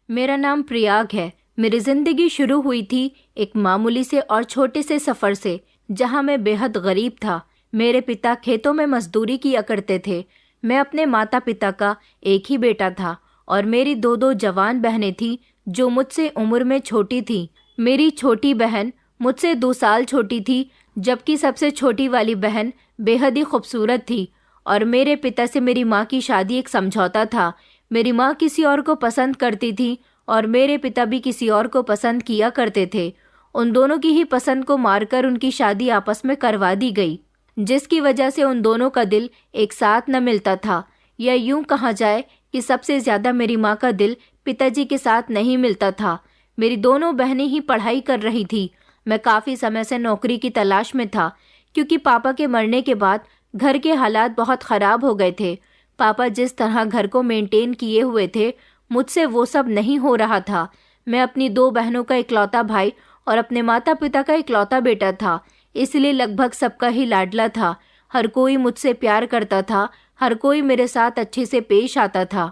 मेरा नाम प्रयाग है। मेरी जिंदगी शुरू हुई थी एक मामूली से और छोटे से सफर से, जहां मैं बेहद गरीब था। मेरे पिता खेतों में मजदूरी किया करते थे। मैं अपने माता पिता का एक ही बेटा था और मेरी दो दो जवान बहनें थीं जो मुझसे उम्र में छोटी थीं। मेरी छोटी बहन मुझसे 2 साल छोटी थी, जबकि सबसे छोटी वाली बहन बेहद ही खूबसूरत थी। और मेरे पिता से मेरी माँ की शादी एक समझौता था। मेरी माँ किसी और को पसंद करती थी और मेरे पिता भी किसी और को पसंद किया करते थे। उन दोनों की ही पसंद को मारकर उनकी शादी आपस में करवा दी गई, जिसकी वजह से उन दोनों का दिल एक साथ न मिलता था। या यूं कहा जाए कि सबसे ज्यादा मेरी माँ का दिल पिताजी के साथ नहीं मिलता था। मेरी दोनों बहनें ही पढ़ाई कर रही थी। मैं काफ़ी समय से नौकरी की तलाश में था, क्योंकि पापा के मरने के बाद घर के हालात बहुत ख़राब हो गए थे। पापा जिस तरह घर को मेंटेन किए हुए थे, मुझसे वो सब नहीं हो रहा था। मैं अपनी 2 बहनों का इकलौता भाई और अपने माता पिता का इकलौता बेटा था, इसलिए लगभग सबका ही लाडला था। हर कोई मुझसे प्यार करता था, हर कोई मेरे साथ अच्छे से पेश आता था।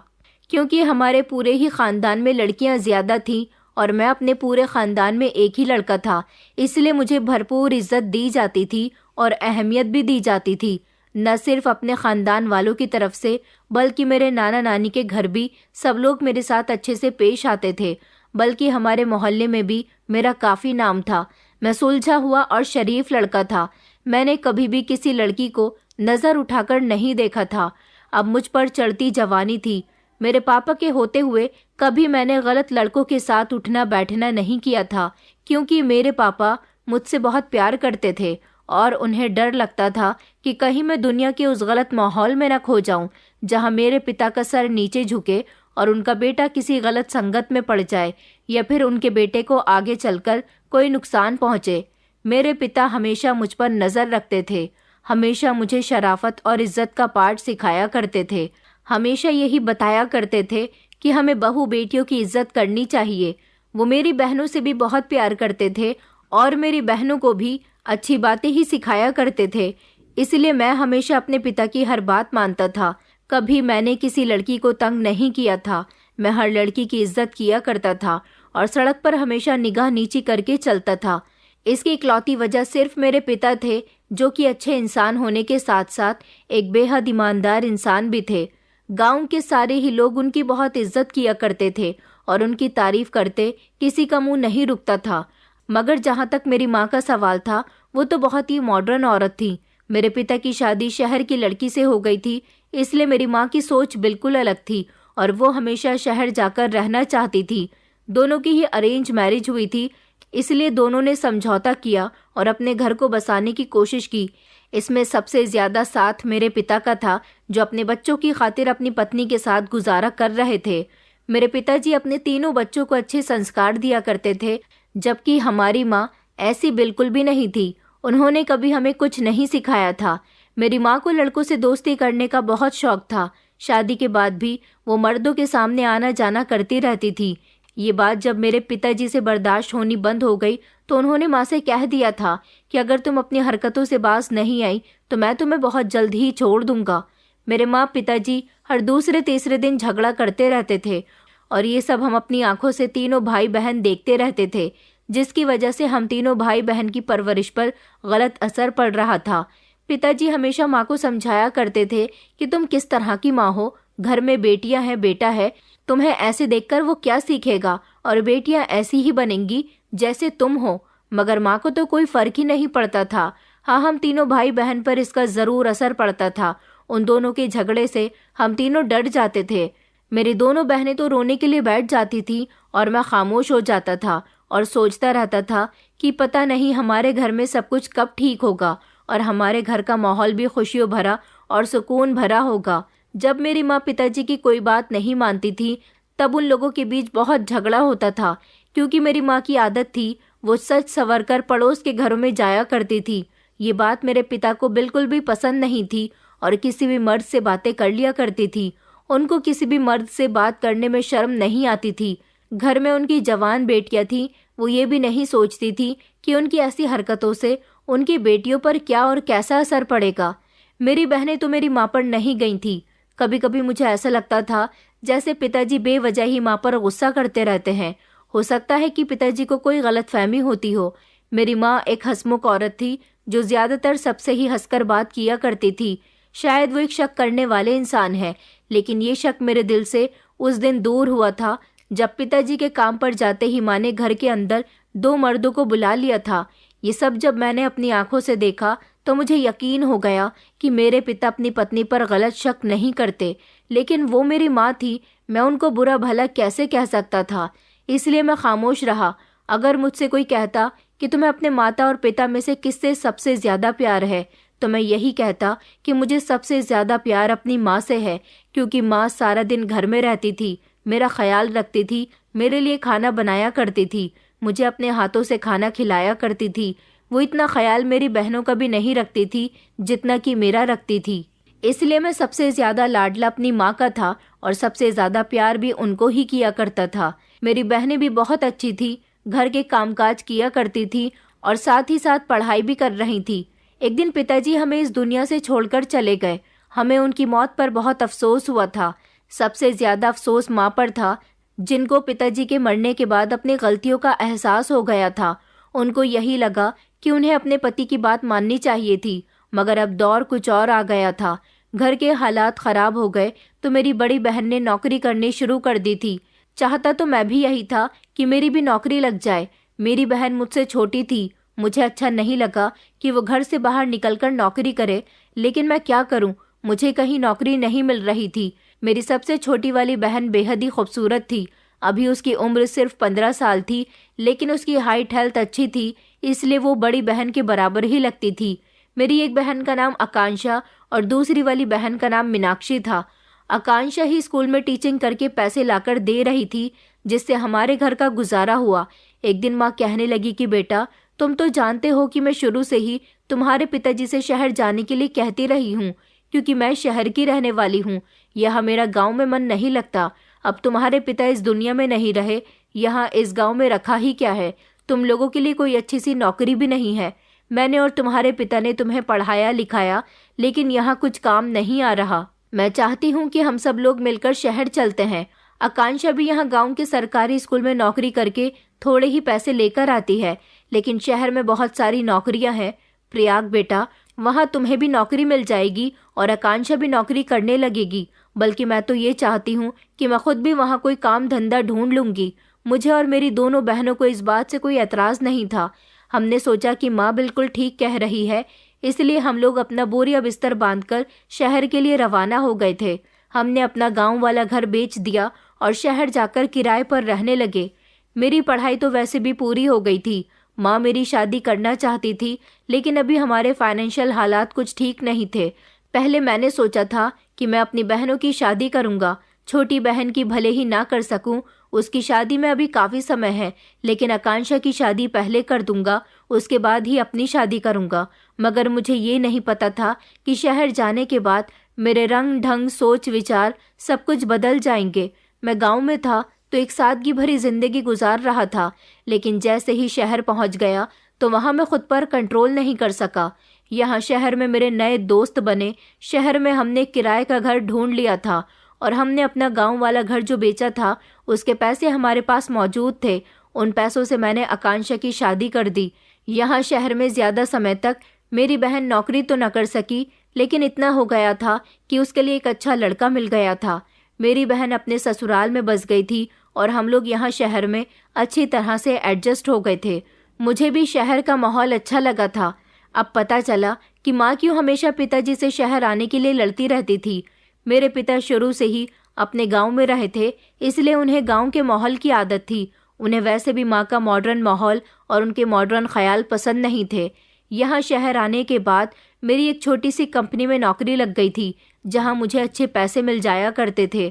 क्योंकि हमारे पूरे ही ख़ानदान में लड़कियां ज़्यादा थीं और मैं अपने पूरे ख़ानदान में एक ही लड़का था, इसलिए मुझे भरपूर इज्जत दी जाती थी और अहमियत भी दी जाती थी। न सिर्फ अपने ख़ानदान वालों की तरफ से, बल्कि मेरे नाना नानी के घर भी सब लोग मेरे साथ अच्छे से पेश आते थे। बल्कि हमारे मोहल्ले में भी मेरा काफ़ी नाम था। मैं सुलझा हुआ और शरीफ लड़का था। मैंने कभी भी किसी लड़की को नज़र उठाकर नहीं देखा था। अब मुझ पर चढ़ती जवानी थी। मेरे पापा के होते हुए कभी मैंने गलत लड़कों के साथ उठना बैठना नहीं किया था, क्योंकि मेरे पापा मुझसे बहुत प्यार करते थे और उन्हें डर लगता था कि कहीं मैं दुनिया के उस गलत माहौल में न खो जाऊं, जहां मेरे पिता का सर नीचे झुके और उनका बेटा किसी गलत संगत में पड़ जाए या फिर उनके बेटे को आगे चलकर कोई नुकसान पहुंचे। मेरे पिता हमेशा मुझ पर नज़र रखते थे, हमेशा मुझे शराफत और इज्जत का पाठ सिखाया करते थे। हमेशा यही बताया करते थे कि हमें बहू बेटियों की इज्जत करनी चाहिए। वो मेरी बहनों से भी बहुत प्यार करते थे और मेरी बहनों को भी अच्छी बातें ही सिखाया करते थे। इसलिए मैं हमेशा अपने पिता की हर बात मानता था। कभी मैंने किसी लड़की को तंग नहीं किया था। मैं हर लड़की की इज्जत किया करता था और सड़क पर हमेशा निगाह नीची करके चलता था। इसकी इकलौती वजह सिर्फ मेरे पिता थे, जो कि अच्छे इंसान होने के साथ साथ एक बेहद ईमानदार इंसान भी थे। गांव के सारे ही लोग उनकी बहुत इज्जत किया करते थे और उनकी तारीफ करते किसी का मुंह नहीं रुकता था। मगर जहां तक मेरी माँ का सवाल था, वो तो बहुत ही मॉडर्न औरत थी। मेरे पिता की शादी शहर की लड़की से हो गई थी, इसलिए मेरी माँ की सोच बिल्कुल अलग थी और वो हमेशा शहर जाकर रहना चाहती थी। दोनों की ही अरेंज मैरिज हुई थी, इसलिए दोनों ने समझौता किया और अपने घर को बसाने की कोशिश की। इसमें सबसे ज्यादा साथ मेरे पिता का था, जो अपने बच्चों की खातिर अपनी पत्नी के साथ गुजारा कर रहे थे। मेरे पिताजी अपने तीनों बच्चों को अच्छे संस्कार दिया करते थे, जबकि हमारी माँ ऐसी बिल्कुल भी नहीं थी। उन्होंने कभी हमें कुछ नहीं सिखाया था। मेरी माँ को लड़कों से दोस्ती करने का बहुत शौक था। शादी के बाद भी वो मर्दों के सामने आना जाना करती रहती थी। ये बात जब मेरे पिताजी से बर्दाश्त होनी बंद हो गई, तो उन्होंने माँ से कह दिया था कि अगर तुम अपनी हरकतों से बाज नहीं आई तो मैं तुम्हें बहुत जल्द ही छोड़ दूंगा। मेरे माँ पिताजी हर दूसरे तीसरे दिन झगड़ा करते रहते थे और ये सब हम अपनी आंखों से तीनों भाई बहन देखते रहते थे, जिसकी वजह से हम तीनों भाई बहन की परवरिश पर गलत असर पड़ रहा था। पिताजी हमेशा माँ को समझाया करते थे कि तुम किस तरह की माँ हो, घर में बेटियां हैं बेटा है, तुम्हें ऐसे देखकर वो क्या सीखेगा और बेटियां ऐसी ही बनेंगी जैसे तुम हो। मगर माँ को तो कोई फर्क ही नहीं पड़ता था। हाँ, हम तीनों भाई बहन पर इसका जरूर असर पड़ता था। उन दोनों के झगड़े से हम तीनों डर जाते थे। मेरी दोनों बहनें तो रोने के लिए बैठ जाती थी और मैं खामोश हो जाता था और सोचता रहता था कि पता नहीं हमारे घर में सब कुछ कब ठीक होगा और हमारे घर का माहौल भी खुशियों भरा और सुकून भरा होगा। जब मेरी माँ पिताजी की कोई बात नहीं मानती थी, तब उन लोगों के बीच बहुत झगड़ा होता था, क्योंकि मेरी माँ की आदत थी वो सच संवर कर पड़ोस के घरों में जाया करती थी। ये बात मेरे पिता को बिल्कुल भी पसंद नहीं थी और किसी भी मर्द से बातें कर लिया करती थी। उनको किसी भी मर्द से बात करने में शर्म नहीं आती थी। घर में उनकी जवान बेटियां थी, वो ये भी नहीं सोचती थी कि उनकी ऐसी हरकतों से उनकी बेटियों पर क्या और कैसा असर पड़ेगा। मेरी बहनें तो मेरी माँ पर नहीं गई थी। कभी कभी मुझे ऐसा लगता था जैसे पिताजी बेवजह ही माँ पर गुस्सा करते रहते हैं। हो सकता है कि पिताजी को कोई गलतफहमी होती हो। मेरी माँ एक हंसमुख औरत थी जो ज्यादातर सबसे ही हंसकर बात किया करती थी। शायद वो एक शक करने वाले इंसान है, लेकिन ये शक मेरे दिल से उस दिन दूर हुआ था जब पिताजी के काम पर जाते ही माँ ने घर के अंदर 2 मर्दों को बुला लिया था। ये सब जब मैंने अपनी आंखों से देखा तो मुझे यकीन हो गया कि मेरे पिता अपनी पत्नी पर गलत शक नहीं करते, लेकिन वो मेरी माँ थी, मैं उनको बुरा भला कैसे कह सकता था। इसलिए मैं खामोश रहा। अगर मुझसे कोई कहता कि तुम्हें अपने माता और पिता में से किससे सबसे ज्यादा प्यार है, तो मैं यही कहता कि मुझे सबसे ज्यादा प्यार अपनी माँ से है, क्योंकि माँ सारा दिन घर में रहती थी, मेरा ख्याल रखती थी, मेरे लिए खाना बनाया करती थी, मुझे अपने हाथों से खाना खिलाया करती थी। वो इतना ख्याल मेरी बहनों का भी नहीं रखती थी जितना कि मेरा रखती थी। इसलिए मैं सबसे ज्यादा लाडला अपनी माँ का था और सबसे ज्यादा प्यार भी उनको ही किया करता था। मेरी बहनें भी बहुत अच्छी थी, घर के कामकाज किया करती थी और साथ ही साथ पढ़ाई भी कर रही थी। एक दिन पिताजी हमें इस दुनिया से छोड़कर चले गए। हमें उनकी मौत पर बहुत अफसोस हुआ था। सबसे ज्यादा अफसोस माँ पर था, जिनको पिताजी के मरने के बाद अपनी गलतियों का एहसास हो गया था। उनको यही लगा कि उन्हें अपने पति की बात माननी चाहिए थी, मगर अब दौर कुछ और आ गया था। घर के हालात खराब हो गए तो मेरी बड़ी बहन ने नौकरी करनी शुरू कर दी थी। चाहता तो मैं भी यही था कि मेरी भी नौकरी लग जाए। मेरी बहन मुझसे छोटी थी, मुझे अच्छा नहीं लगा कि वो घर से बाहर निकलकर नौकरी करे, लेकिन मैं क्या करूं, मुझे कहीं नौकरी नहीं मिल रही थी। मेरी सबसे छोटी वाली बहन बेहद ही खूबसूरत थी। अभी उसकी उम्र सिर्फ 15 साल थी, लेकिन उसकी हाइट हेल्थ अच्छी थी, इसलिए वो बड़ी बहन के बराबर ही लगती थी। मेरी एक बहन का नाम आकांक्षा और दूसरी वाली बहन का नाम मीनाक्षी था। आकांक्षा ही स्कूल में टीचिंग करके पैसे लाकर दे रही थी, जिससे हमारे घर का गुजारा हुआ। एक दिन माँ कहने लगी कि बेटा, तुम तो जानते हो कि मैं शुरू से ही तुम्हारे पिताजी से शहर जाने के लिए कहती रही हूँ, क्योंकि मैं शहर की रहने वाली हूँ। यहाँ मेरा गांव में मन नहीं लगता। अब तुम्हारे पिता इस दुनिया में नहीं रहे, यहाँ इस गांव में रखा ही क्या है। तुम लोगों के लिए कोई अच्छी सी नौकरी भी नहीं है। मैंने और तुम्हारे पिता ने तुम्हें पढ़ाया लिखाया, लेकिन यहाँ कुछ काम नहीं आ रहा। मैं चाहती हूँ कि हम सब लोग मिलकर शहर चलते हैं। आकांक्षा भी यहाँ गांव के सरकारी स्कूल में नौकरी करके थोड़े ही पैसे लेकर आती है, लेकिन शहर में बहुत सारी नौकरियां हैं। प्रयाग बेटा, वहाँ तुम्हें भी नौकरी मिल जाएगी और आकांक्षा भी नौकरी करने लगेगी। बल्कि मैं तो ये चाहती हूँ कि मैं खुद भी वहाँ कोई काम धंधा ढूंढ लूंगी। मुझे और मेरी दोनों बहनों को इस बात से कोई एतराज नहीं था। हमने सोचा कि माँ बिल्कुल ठीक कह रही है, इसलिए हम लोग अपना बोरिया बिस्तर बांधकर शहर के लिए रवाना हो गए थे। हमने अपना गांव वाला घर बेच दिया और शहर जाकर किराए पर रहने लगे। मेरी पढ़ाई तो वैसे भी पूरी हो गई थी। माँ मेरी शादी करना चाहती थी, लेकिन अभी हमारे फाइनेंशियल हालात कुछ ठीक नहीं थे। पहले मैंने सोचा था कि मैं अपनी बहनों की शादी करूंगा। छोटी बहन की भले ही ना कर सकूं, उसकी शादी में अभी काफी समय है, लेकिन आकांक्षा की शादी पहले कर दूंगा, उसके बाद ही अपनी शादी करूंगा। मगर मुझे ये नहीं पता था कि शहर जाने के बाद मेरे रंग ढंग सोच विचार सब कुछ बदल जाएंगे। मैं गांव में था तो एक सादगी भरी जिंदगी गुजार रहा था, लेकिन जैसे ही शहर पहुंच गया तो वहां मैं खुद पर कंट्रोल नहीं कर सका। यहाँ शहर में मेरे नए दोस्त बने। शहर में हमने किराए का घर ढूंढ लिया था और हमने अपना गांव वाला घर जो बेचा था उसके पैसे हमारे पास मौजूद थे। उन पैसों से मैंने आकांक्षा की शादी कर दी। यहाँ शहर में ज्यादा समय तक मेरी बहन नौकरी तो न कर सकी, लेकिन इतना हो गया था कि उसके लिए एक अच्छा लड़का मिल गया था। मेरी बहन अपने ससुराल में बस गई थी और हम लोग यहाँ शहर में अच्छी तरह से एडजस्ट हो गए थे। मुझे भी शहर का माहौल अच्छा लगा था। अब पता चला कि माँ क्यों हमेशा पिताजी से शहर आने के लिए लड़ती रहती थी। मेरे पिता शुरू से ही अपने गांव में रहे थे, इसलिए उन्हें गांव के माहौल की आदत थी। उन्हें वैसे भी माँ का मॉडर्न माहौल और उनके मॉडर्न ख्याल पसंद नहीं थे। यहाँ शहर आने के बाद मेरी एक छोटी सी कंपनी में नौकरी लग गई थी, जहाँ मुझे अच्छे पैसे मिल जाया करते थे।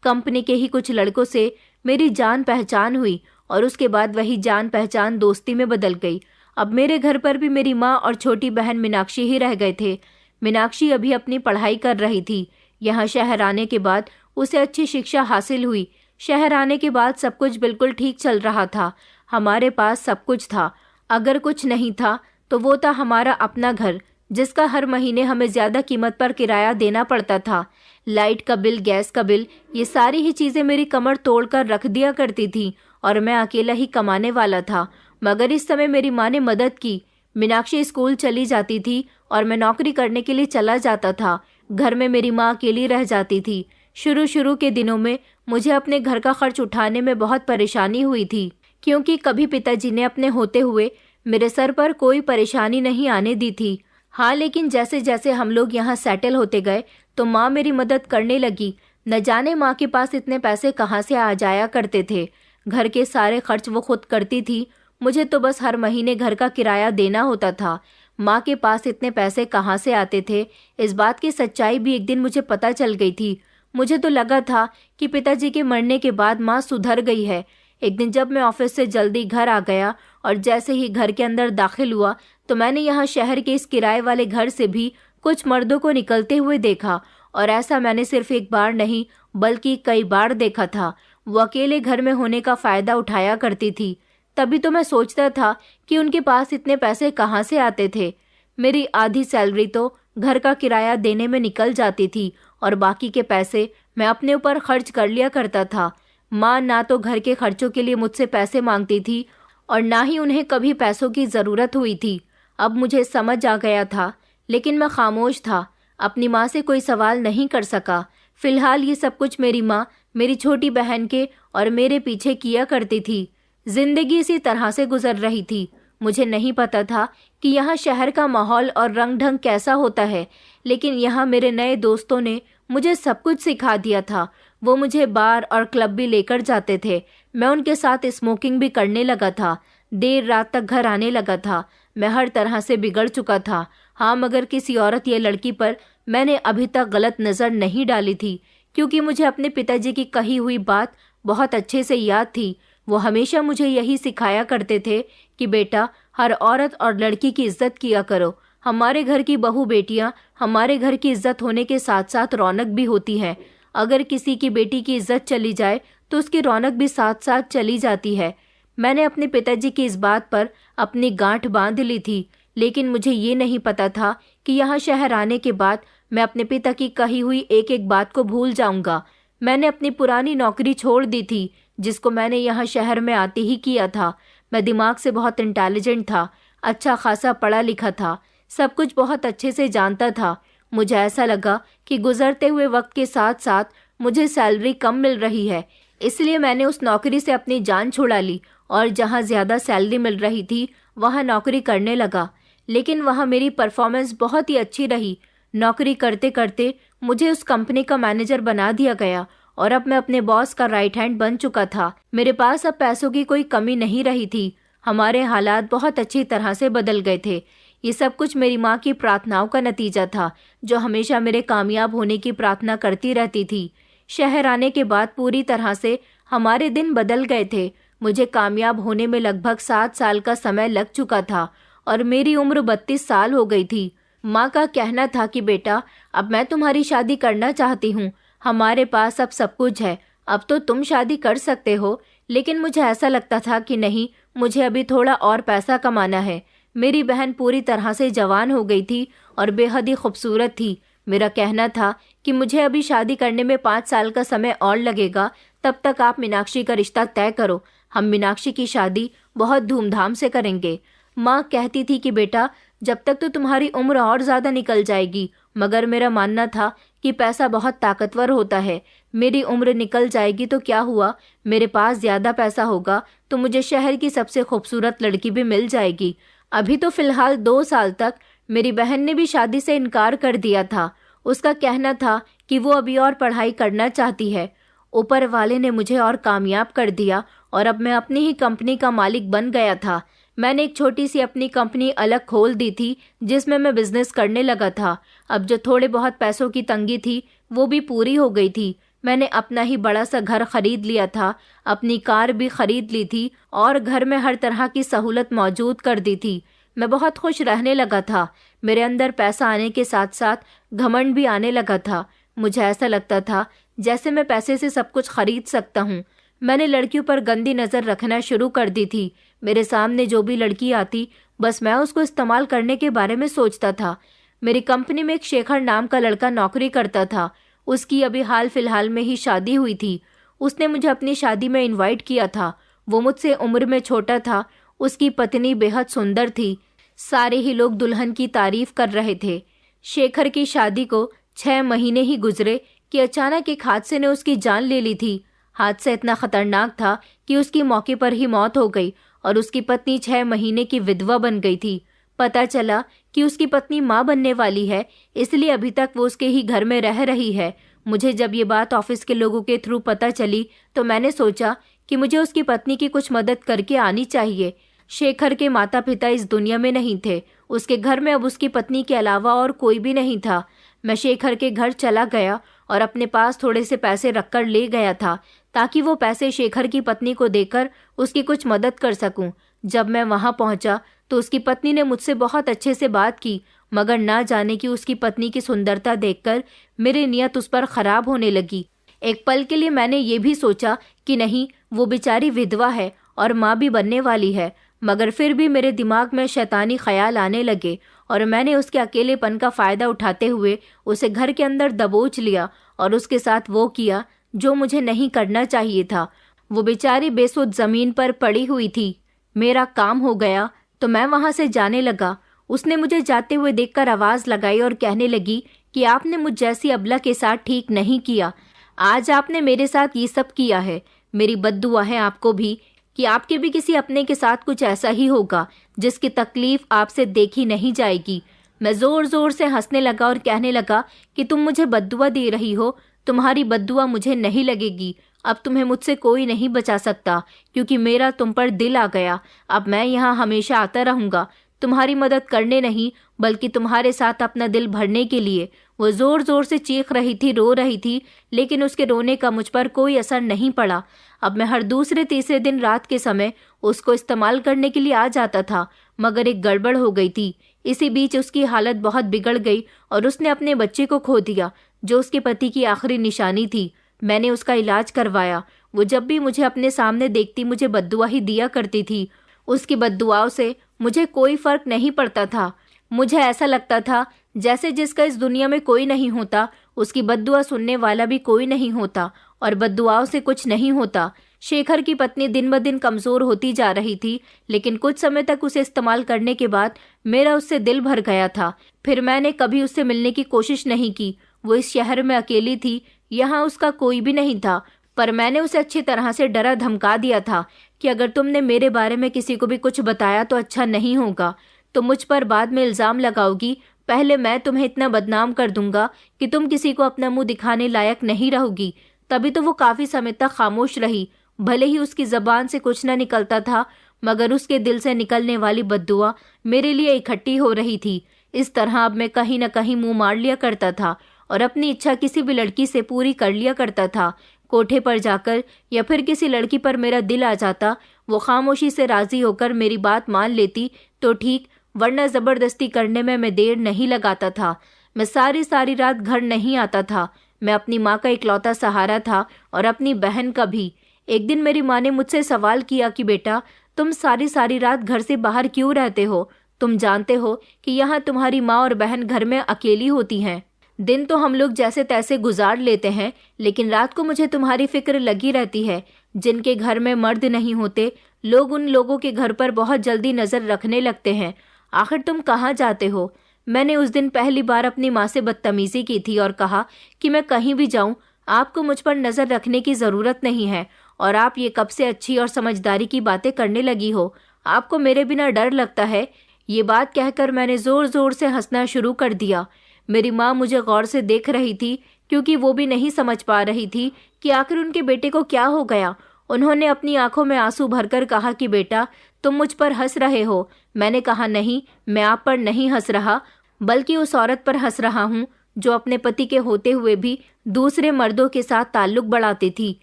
कंपनी के ही कुछ लड़कों से मेरी जान पहचान हुई और उसके बाद वही जान पहचान दोस्ती में बदल गई। अब मेरे घर पर भी मेरी माँ और छोटी बहन मीनाक्षी ही रह गए थे। मीनाक्षी अभी अपनी पढ़ाई कर रही थी। यहाँ शहर आने के बाद उसे अच्छी शिक्षा हासिल हुई। शहर आने के बाद सब कुछ बिल्कुल ठीक चल रहा था। हमारे पास सब कुछ था। अगर कुछ नहीं था तो वो था हमारा अपना घर, जिसका हर महीने हमें ज़्यादा कीमत पर किराया देना पड़ता था। लाइट का बिल, गैस का बिल, ये सारी ही चीज़ें मेरी कमर तोड़कर रख दिया करती थी और मैं अकेला ही कमाने वाला था। मगर इस समय मेरी माँ ने मदद की। मीनाक्षी स्कूल चली जाती थी और मैं नौकरी करने के लिए चला जाता था। घर में मेरी माँ अकेली रह जाती थी। शुरू शुरू के दिनों में मुझे अपने घर का खर्च उठाने में बहुत परेशानी हुई थी, क्योंकि कभी पिताजी ने अपने होते हुए मेरे सर पर कोई परेशानी नहीं आने दी थी। हाँ, लेकिन जैसे जैसे हम लोग यहाँ सेटल होते गए तो माँ मेरी मदद करने लगी। न जाने माँ के पास इतने पैसे कहाँ से आ जाया करते थे। घर के सारे खर्च वो खुद करती थी। मुझे तो बस हर महीने घर का किराया देना होता था। माँ के पास इतने पैसे कहाँ से आते थे, इस बात की सच्चाई भी एक दिन मुझे पता चल गई थी। मुझे तो लगा था कि पिताजी के मरने के बाद माँ सुधर गई है। एक दिन जब मैं ऑफिस से जल्दी घर आ गया और जैसे ही घर के अंदर दाखिल हुआ तो मैंने यहाँ शहर के इस किराए वाले घर से भी कुछ मर्दों को निकलते हुए देखा। और ऐसा मैंने सिर्फ एक बार नहीं बल्कि कई बार देखा था। वो अकेले घर में होने का फायदा उठाया करती थी। तभी तो मैं सोचता था कि उनके पास इतने पैसे कहाँ से आते थे। मेरी आधी सैलरी तो घर का किराया देने में निकल जाती थी और बाकी के पैसे मैं अपने ऊपर खर्च कर लिया करता था। माँ ना तो घर के खर्चों के लिए मुझसे पैसे मांगती थी और ना ही उन्हें कभी पैसों की ज़रूरत हुई थी। अब मुझे समझ आ गया था, लेकिन मैं खामोश था। अपनी माँ से कोई सवाल नहीं कर सका। फिलहाल ये सब कुछ मेरी माँ मेरी छोटी बहन के और मेरे पीछे किया करती थी। जिंदगी इसी तरह से गुजर रही थी। मुझे नहीं पता था कि यहाँ शहर का माहौल और रंग ढंग कैसा होता है, लेकिन यहाँ मेरे नए दोस्तों ने मुझे सब कुछ सिखा दिया था। वो मुझे बार और क्लब भी लेकर जाते थे। मैं उनके साथ स्मोकिंग भी करने लगा था। देर रात तक घर आने लगा था। मैं हर तरह से बिगड़ चुका था। हाँ, मगर किसी औरत या लड़की पर मैंने अभी तक गलत नज़र नहीं डाली थी, क्योंकि मुझे अपने पिताजी की कही हुई बात बहुत अच्छे से याद थी। वो हमेशा मुझे यही सिखाया करते थे कि बेटा, हर औरत और लड़की की इज्जत किया करो। हमारे घर की बहू बेटियां हमारे घर की इज्जत होने के साथ साथ रौनक भी होती है। अगर किसी की बेटी की इज्जत चली जाए तो उसकी रौनक भी साथ साथ चली जाती है। मैंने अपने पिताजी की इस बात पर अपनी गांठ बांध ली थी, लेकिन मुझे ये नहीं पता था कि यहाँ शहर आने के बाद मैं अपने पिता की कही हुई एक एक बात को भूल जाऊंगा। मैंने अपनी पुरानी नौकरी छोड़ दी थी, जिसको मैंने यहाँ शहर में आते ही किया था। मैं दिमाग से बहुत इंटेलिजेंट था, अच्छा खासा पढ़ा लिखा था, सब कुछ बहुत अच्छे से जानता था। मुझे ऐसा लगा कि गुजरते हुए वक्त के साथ साथ मुझे सैलरी कम मिल रही है, इसलिए मैंने उस नौकरी से अपनी जान छुड़ा ली और जहाँ ज़्यादा सैलरी मिल रही थी वहाँ नौकरी करने लगा। लेकिन वहाँ मेरी परफॉर्मेंस बहुत ही अच्छी रही। नौकरी करते करते मुझे उस कंपनी का मैनेजर बना दिया गया और अब मैं अपने बॉस का राइट हैंड बन चुका था। मेरे पास अब पैसों की कोई कमी नहीं रही थी। हमारे हालात बहुत अच्छी तरह से बदल गए थे। ये सब कुछ मेरी माँ की प्रार्थनाओं का नतीजा था, जो हमेशा मेरे कामयाब होने की प्रार्थना करती रहती थी। शहर आने के बाद पूरी तरह से हमारे दिन बदल गए थे। मुझे कामयाब होने में लगभग 7 साल का समय लग चुका था और मेरी उम्र 32 साल हो गई थी। माँ का कहना था कि बेटा, अब मैं तुम्हारी शादी करना चाहती हूँ। हमारे पास अब सब कुछ है, अब तो तुम शादी कर सकते हो। लेकिन मुझे ऐसा लगता था कि नहीं, मुझे अभी थोड़ा और पैसा कमाना है। मेरी बहन पूरी तरह से जवान हो गई थी और बेहद ही खूबसूरत थी। मेरा कहना था कि मुझे अभी शादी करने में 5 साल का समय और लगेगा, तब तक आप मीनाक्षी का रिश्ता तय करो। हम मीनाक्षी की शादी बहुत धूमधाम से करेंगे। माँ कहती थी कि बेटा, जब तक तो तुम्हारी उम्र और ज़्यादा निकल जाएगी। मगर मेरा मानना था कि पैसा बहुत ताकतवर होता है। मेरी उम्र निकल जाएगी तो क्या हुआ, मेरे पास ज़्यादा पैसा होगा तो मुझे शहर की सबसे खूबसूरत लड़की भी मिल जाएगी। अभी तो फ़िलहाल 2 साल तक मेरी बहन ने भी शादी से इनकार कर दिया था। उसका कहना था कि वो अभी और पढ़ाई करना चाहती है। ऊपर वाले ने मुझे और कामयाब कर दिया और अब मैं अपनी ही कंपनी का मालिक बन गया था। मैंने एक छोटी सी अपनी कंपनी अलग खोल दी थी, जिसमें मैं बिजनेस करने लगा था। अब जो थोड़े बहुत पैसों की तंगी थी वो भी पूरी हो गई थी। मैंने अपना ही बड़ा सा घर खरीद लिया था, अपनी कार भी खरीद ली थी और घर में हर तरह की सहूलत मौजूद कर दी थी। मैं बहुत खुश रहने लगा था। मेरे अंदर पैसा आने के साथ साथ घमंड भी आने लगा था। मुझे ऐसा लगता था जैसे मैं पैसे से सब कुछ खरीद सकता हूँ। मैंने लड़कियों पर गंदी नज़र रखना शुरू कर दी थी। मेरे सामने जो भी लड़की आती, बस मैं उसको इस्तेमाल करने के बारे में सोचता था। मेरी कंपनी में एक शेखर नाम का लड़का नौकरी करता था। उसकी अभी हाल फिलहाल में ही शादी हुई थी। उसने मुझे अपनी शादी में इनवाइट किया था। वो मुझसे उम्र में छोटा था। उसकी पत्नी बेहद सुंदर थी। सारे ही लोग दुल्हन की तारीफ कर रहे थे। शेखर की शादी को 6 महीने ही गुजरे कि अचानक एक हादसे ने उसकी जान ले ली थी। हादसा इतना खतरनाक था कि उसकी मौके पर ही मौत हो गई और उसकी पत्नी 6 महीने की विधवा बन गई थी। पता चला कि उसकी पत्नी मां बनने वाली है, इसलिए अभी तक वो उसके ही घर में रह रही है। मुझे जब ये बात ऑफिस के लोगों के थ्रू पता चली तो मैंने सोचा कि मुझे उसकी पत्नी की कुछ मदद करके आनी चाहिए। शेखर के माता पिता इस दुनिया में नहीं थे। उसके घर में अब उसकी पत्नी के अलावा और कोई भी नहीं था। मैं शेखर के घर चला गया और अपने पास थोड़े से पैसे रखकर ले गया था ताकि वो पैसे शेखर की पत्नी को देकर उसकी कुछ मदद कर सकूं। जब मैं वहां पहुंचा तो उसकी पत्नी ने मुझसे बहुत अच्छे से बात की, मगर ना जाने कि उसकी पत्नी की सुंदरता देखकर मेरी नियत उस पर खराब होने लगी। एक पल के लिए मैंने ये भी सोचा कि नहीं, वो बेचारी विधवा है और माँ भी बनने वाली है, मगर फिर भी मेरे दिमाग में शैतानी ख्याल आने लगे और मैंने उसके अकेलेपन का फायदा उठाते हुए उसे घर के अंदर दबोच लिया और उसके साथ वो किया जो मुझे नहीं करना चाहिए था। वो बेचारी बेसुध जमीन पर पड़ी हुई थी। मेरा काम हो गया तो मैं वहां से जाने लगा। उसने मुझे जाते हुए देखकर आवाज लगाई और कहने लगी कि आपने मुझ जैसी अबला के साथ ठीक नहीं किया। आज आपने मेरे साथ ये सब किया है। मेरी बद्दुआ है आपको भी कि आपके भी किसी अपने के साथ कुछ ऐसा ही होगा जिसकी तकलीफ आपसे देखी नहीं जाएगी। मैं जोर जोर से हंसने लगा और कहने लगा कि तुम मुझे बद्दुआ दे रही हो। तुम्हारी बद्दुआ मुझे नहीं लगेगी। अब तुम्हें मुझसे कोई नहीं बचा सकता क्योंकि मेरा तुम पर दिल आ गया। अब मैं यहाँ हमेशा आता रहूंगा, तुम्हारी मदद करने नहीं बल्कि तुम्हारे साथ अपना दिल भरने के लिए। वो जोर जोर से चीख रही थी, रो रही थी, लेकिन उसके रोने का मुझ पर कोई असर नहीं पड़ा। अब मैं हर दूसरे तीसरे दिन रात के समय उसको इस्तेमाल करने के लिए आ जाता था, मगर एक गड़बड़ हो गई थी। इसी बीच उसकी हालत बहुत बिगड़ गई और उसने अपने बच्चे को खो दिया जो उसके पति की आखिरी निशानी थी। मैंने उसका इलाज करवाया। वो जब भी मुझे अपने सामने देखती मुझे बद्दुआ ही दिया करती थी। उसकी बद्दुआओं से मुझे कोई फर्क नहीं पड़ता था। मुझे ऐसा लगता था जैसे जिसका इस दुनिया में कोई नहीं होता उसकी बद्दुआ सुनने वाला भी कोई नहीं होता और बद्दुआओं से कुछ नहीं होता। शेखर की पत्नी दिन ब दिन कमजोर होती जा रही थी, लेकिन कुछ समय तक उसे इस्तेमाल करने के बाद मेरा उससे दिल भर गया था। फिर मैंने कभी उससे मिलने की कोशिश नहीं की। वो इस शहर में अकेली थी, यहाँ उसका कोई भी नहीं था, पर मैंने उसे अच्छी तरह से डरा धमका दिया था कि अगर तुमने मेरे बारे में किसी को भी कुछ बताया तो अच्छा नहीं होगा। तुम मुझ पर बाद में इल्जाम लगाओगी, पहले मैं तुम्हें इतना बदनाम कर दूंगा कि तुम किसी को अपना मुंह दिखाने लायक नहीं रहोगी। तभी तो वो काफी समय तक खामोश रही। भले ही उसकी जबान से कुछ न निकलता था, मगर उसके दिल से निकलने वाली बद्दुआ मेरे लिए इकट्ठी हो रही थी। इस तरह अब मैं कहीं न कहीं मुंह मार लिया करता था और अपनी इच्छा किसी भी लड़की से पूरी कर लिया करता था। कोठे पर जाकर या फिर किसी लड़की पर मेरा दिल आ जाता, वो खामोशी से राजी होकर मेरी बात मान लेती तो ठीक, वरना जबरदस्ती करने में मैं देर नहीं लगाता था। मैं सारी सारी रात घर नहीं आता था। मैं अपनी माँ का इकलौता सहारा था और अपनी बहन का भी। एक दिन मेरी माँ ने मुझसे सवाल किया कि बेटा, तुम सारी सारी रात घर से बाहर क्यों रहते हो? तुम जानते हो कि यहाँ तुम्हारी माँ और बहन घर में अकेली होती हैं। दिन तो हम लोग जैसे तैसे गुजार लेते हैं, लेकिन रात को मुझे तुम्हारी फिक्र लगी रहती है। जिनके घर में मर्द नहीं होते, लोग उन लोगों के घर पर बहुत जल्दी नजर रखने लगते हैं। आखिर तुम कहाँ जाते हो? मैंने उस दिन पहली बार अपनी माँ से बदतमीजी की थी और कहा कि मैं कहीं भी जाऊं, आपको मुझ पर नजर रखने की जरूरत नहीं है और आप ये कब से अच्छी और समझदारी की बातें करने लगी हो? आपको मेरे बिना डर लगता है? ये बात कहकर मैंने जोर जोर से हंसना शुरू कर दिया। मेरी माँ मुझे गौर से देख रही थी क्योंकि वो भी नहीं समझ पा रही थी कि आखिर उनके बेटे को क्या हो गया। उन्होंने अपनी आंखों में आंसू भरकर कहा कि बेटा, तुम मुझ पर हंस रहे हो। मैंने कहा नहीं, मैं आप पर नहीं हंस रहा, बल्कि उस औरत पर हंस रहा हूँ जो अपने पति के होते हुए भी दूसरे मर्दों के साथ ताल्लुक बढ़ाती थी।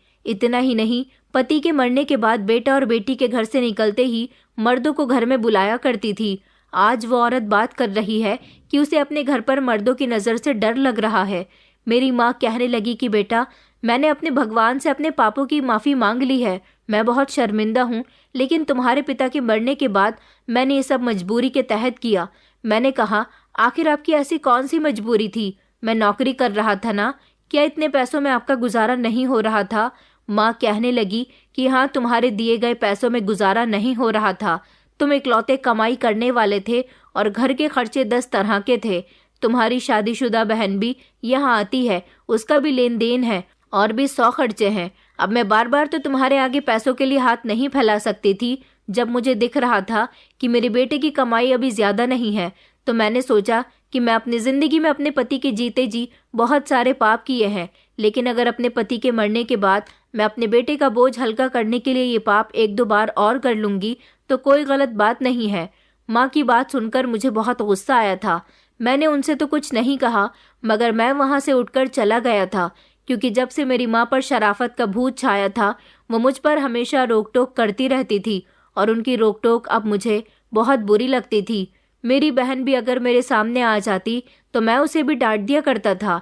इतना ही नहीं, पति के मरने के बाद बेटा और बेटी के घर से निकलते ही मर्दों को घर में बुलाया करती थी। आज वो औरत बात कर रही है कि उसे अपने घर पर मर्दों की नज़र से डर लग रहा है। मेरी माँ कहने लगी कि बेटा, मैंने अपने भगवान से अपने पापों की माफ़ी मांग ली है। मैं बहुत शर्मिंदा हूँ, लेकिन तुम्हारे पिता के मरने के बाद मैंने ये सब मजबूरी के तहत किया। मैंने कहा आखिर आपकी ऐसी कौन सी मजबूरी थी? मैं नौकरी कर रहा था ना, क्या इतने पैसों में आपका गुजारा नहीं हो रहा था? माँ कहने लगी कि हाँ, तुम्हारे दिए गए पैसों में गुजारा नहीं हो रहा था। तुम इकलौते कमाई करने वाले थे और घर के खर्चे 10 तरह के थे। तुम्हारी शादीशुदा बहन भी यहाँ आती है, उसका भी लेन देन है और भी 100 खर्चे हैं। अब मैं बार बार तो तुम्हारे आगे पैसों के लिए हाथ नहीं फैला सकती थी। जब मुझे दिख रहा था कि मेरे बेटे की कमाई अभी ज्यादा नहीं है, तो मैंने सोचा कि मैं अपनी जिंदगी में अपने पति के जीते जी बहुत सारे पाप किए हैं, लेकिन अगर अपने पति के मरने के बाद मैं अपने बेटे का बोझ हल्का करने के लिए ये पाप 1-2 बार और कर लूंगी तो कोई गलत बात नहीं है। माँ की बात सुनकर मुझे बहुत गुस्सा आया था। मैंने उनसे तो कुछ नहीं कहा, मगर मैं वहां से उठकर चला गया था, क्योंकि जब से मेरी माँ पर शराफत का भूत छाया था, वो मुझ पर हमेशा रोक टोक करती रहती थी और उनकी रोक टोक अब मुझे बहुत बुरी लगती थी। मेरी बहन भी अगर मेरे सामने आ जाती तो मैं उसे भी डांट दिया करता था।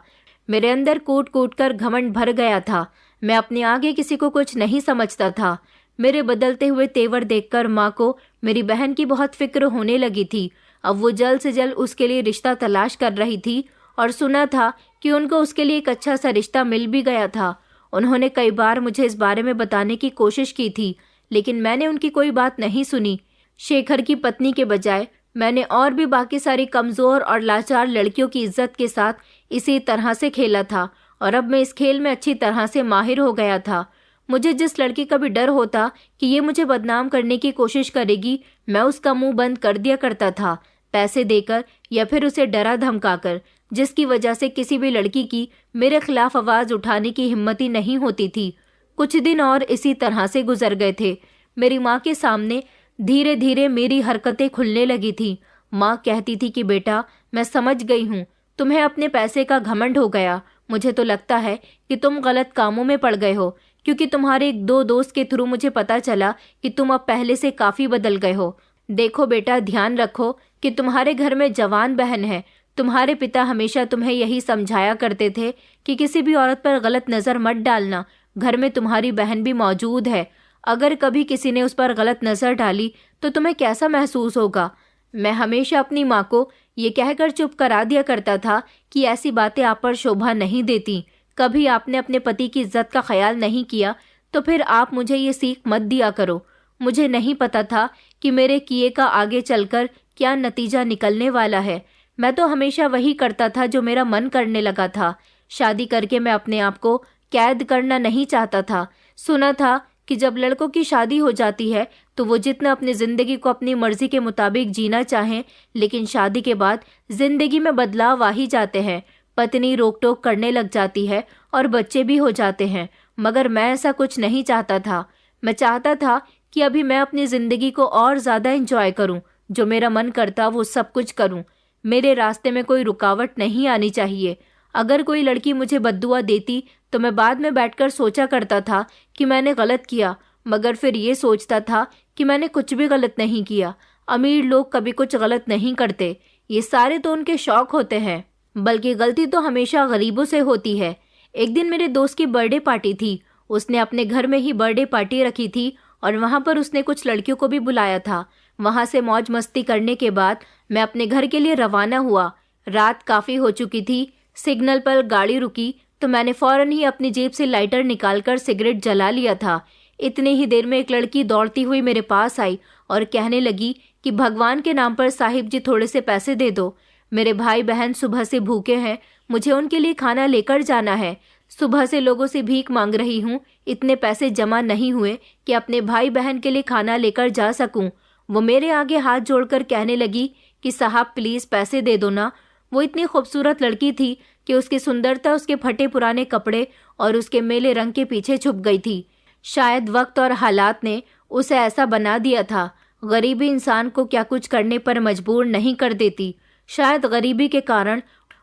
मेरे अंदर कूट कूट कर घमंड भर गया था। मैं अपने आगे किसी को कुछ नहीं समझता था। मेरे बदलते हुए तेवर देखकर माँ को मेरी बहन की बहुत फिक्र होने लगी थी। अब वो जल्द से जल्द उसके लिए रिश्ता तलाश कर रही थी और सुना था कि उनको उसके लिए एक अच्छा सा रिश्ता मिल भी गया था। उन्होंने कई बार मुझे इस बारे में बताने की कोशिश की थी, लेकिन मैंने उनकी कोई बात नहीं सुनी। शेखर की पत्नी के बजाय मैंने और भी बाकी सारी कमजोर और लाचार लड़कियों की इज्जत के साथ इसी तरह से खेला था और अब मैं इस खेल में अच्छी तरह से माहिर हो गया था। मुझे जिस लड़की का भी डर होता कि ये मुझे बदनाम करने की कोशिश करेगी, मैं उसका मुंह बंद कर दिया करता था, पैसे देकर या फिर उसे डरा धमकाकर, जिसकी वजह से किसी भी लड़की की मेरे खिलाफ आवाज उठाने की हिम्मत ही नहीं होती थी। कुछ दिन और इसी तरह से गुजर गए थे। मेरी माँ के सामने धीरे धीरे मेरी हरकतें खुलने लगी थी। माँ कहती थी कि बेटा, मैं समझ गई हूँ, तुम्हें अपने पैसे का घमंड हो गया। मुझे तो लगता है कि तुम गलत कामों में पड़ गए हो, क्योंकि तुम्हारे 1-2 दोस्त के थ्रू मुझे पता चला कि तुम अब पहले से काफी बदल गए हो। देखो बेटा, ध्यान रखो कि तुम्हारे घर में जवान बहन है। तुम्हारे पिता हमेशा तुम्हें यही समझाया करते थे कि किसी भी औरत पर गलत नजर मत डालना। घर में तुम्हारी बहन भी मौजूद है। अगर कभी किसी ने उस पर गलत नजर डाली तो तुम्हें कैसा महसूस होगा? मैं हमेशा अपनी माँ को ये कहकर चुप करा दिया करता था कि ऐसी बातें आप पर शोभा नहीं देती। कभी आपने अपने पति की इज्जत का ख्याल नहीं किया तो फिर आप मुझे ये सीख मत दिया करो। मुझे नहीं पता था कि मेरे किए का आगे चलकर क्या नतीजा निकलने वाला है। मैं तो हमेशा वही करता था जो मेरा मन करने लगा था। शादी करके मैं अपने आप को कैद करना नहीं चाहता था। सुना था कि जब लड़कों की शादी हो जाती है तो वो जितना अपनी जिंदगी को अपनी मर्जी के मुताबिक जीना चाहें, लेकिन शादी के बाद जिंदगी में बदलाव आ ही जाते हैं। पत्नी रोक टोक करने लग जाती है और बच्चे भी हो जाते हैं। मगर मैं ऐसा कुछ नहीं चाहता था। मैं चाहता था कि अभी मैं अपनी जिंदगी को और ज्यादा एंजॉय करूं। जो मेरा मन करता वो सब कुछ करूं। मेरे रास्ते में कोई रुकावट नहीं आनी चाहिए। अगर कोई लड़की मुझे बद्दुआ देती तो मैं बाद में बैठकर सोचा करता था कि मैंने गलत किया, मगर फिर ये सोचता था कि मैंने कुछ भी गलत नहीं किया। अमीर लोग कभी कुछ गलत नहीं करते, ये सारे तो उनके शौक होते हैं, बल्कि गलती तो हमेशा गरीबों से होती है। एक दिन मेरे दोस्त की बर्थडे पार्टी थी। उसने अपने घर में ही बर्थडे पार्टी रखी थी और वहां पर उसने कुछ लड़कियों को भी बुलाया था। वहां से मौज मस्ती करने के बाद मैं अपने घर के लिए रवाना हुआ। रात काफी हो चुकी थी। सिग्नल पर गाड़ी रुकी तो मैंने फौरन ही अपनी जेब से लाइटर निकालकर सिगरेट जला लिया था। इतने ही देर में एक लड़की दौड़ती हुई मेरे पास आई और कहने लगी कि भगवान के नाम पर साहिब जी थोड़े से पैसे दे दो। मेरे भाई बहन सुबह से भूखे हैं, मुझे उनके लिए खाना लेकर जाना है। सुबह से लोगों से भीख मांग रही हूँ, इतने पैसे जमा नहीं हुए कि अपने भाई बहन के लिए खाना लेकर जा सकूं। वो मेरे आगे हाथ जोड़कर कहने लगी कि साहब प्लीज पैसे दे दो ना। वो इतनी खूबसूरत लड़की थी कि उसकी सुंदरता उसके फटे पुराने कपड़े और उसके मेले रंग के पीछे छुप गई थी। शायद वक्त और हालात ने उसे ऐसा बना दिया था। गरीबी इंसान को क्या कुछ करने पर मजबूर नहीं कर देती। शायद गरीबी के कारण